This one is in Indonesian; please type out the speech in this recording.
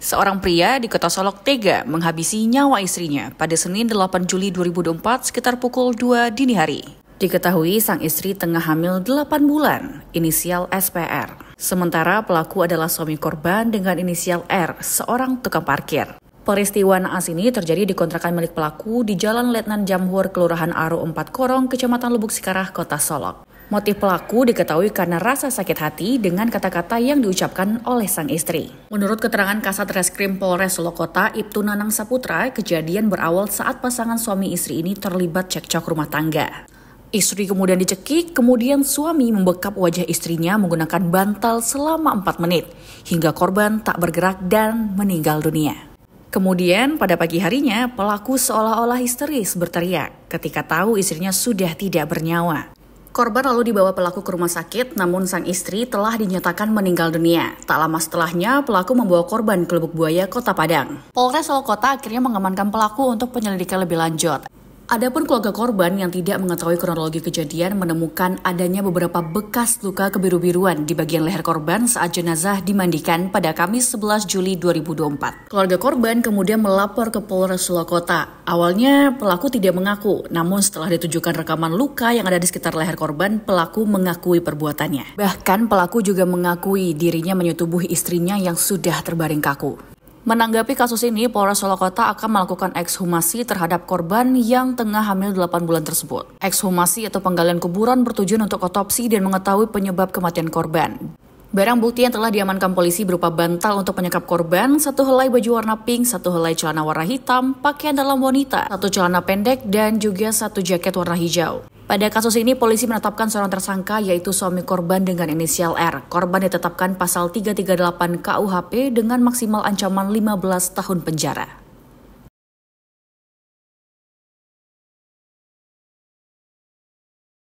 Seorang pria di kota Solok tega menghabisi nyawa istrinya pada Senin 8 Juli 2024 sekitar pukul 2 dini hari. Diketahui sang istri tengah hamil 8 bulan, inisial SPR. Sementara pelaku adalah suami korban dengan inisial R, seorang tukang parkir. Peristiwa naas ini terjadi di kontrakan milik pelaku di Jalan Letnan Jamhur, Kelurahan Aro 4 Korong, Kecamatan Lubuk Sikarah, Kota Solok. Motif pelaku diketahui karena rasa sakit hati dengan kata-kata yang diucapkan oleh sang istri. Menurut keterangan Kasat Reskrim Polres Solok Kota, Ibtu Nanang Saputra, kejadian berawal saat pasangan suami istri ini terlibat cekcok rumah tangga. Istri kemudian dicekik, kemudian suami membekap wajah istrinya menggunakan bantal selama 4 menit, hingga korban tak bergerak dan meninggal dunia. Kemudian pada pagi harinya, pelaku seolah-olah histeris berteriak ketika tahu istrinya sudah tidak bernyawa. Korban lalu dibawa pelaku ke rumah sakit, namun sang istri telah dinyatakan meninggal dunia. Tak lama setelahnya, pelaku membawa korban ke Lubuk Buaya, Kota Padang. Polres Solok Kota akhirnya mengamankan pelaku untuk penyelidikan lebih lanjut. Adapun keluarga korban yang tidak mengetahui kronologi kejadian menemukan adanya beberapa bekas luka kebiru-biruan di bagian leher korban saat jenazah dimandikan pada Kamis 11 Juli 2024. Keluarga korban kemudian melapor ke Polres Solok Kota. Awalnya pelaku tidak mengaku, namun setelah ditunjukkan rekaman luka yang ada di sekitar leher korban, pelaku mengakui perbuatannya. Bahkan pelaku juga mengakui dirinya menyetubuhi istrinya yang sudah terbaring kaku. Menanggapi kasus ini, Polres Solok Kota akan melakukan ekshumasi terhadap korban yang tengah hamil 8 bulan tersebut. Ekshumasi atau penggalian kuburan bertujuan untuk otopsi dan mengetahui penyebab kematian korban. Barang bukti yang telah diamankan polisi berupa bantal untuk penyekap korban, 1 helai baju warna pink, 1 helai celana warna hitam, pakaian dalam wanita, 1 celana pendek, dan juga 1 jaket warna hijau. Pada kasus ini, polisi menetapkan seorang tersangka yaitu suami korban dengan inisial R. Korban ditetapkan pasal 338 KUHP dengan maksimal ancaman 15 tahun penjara.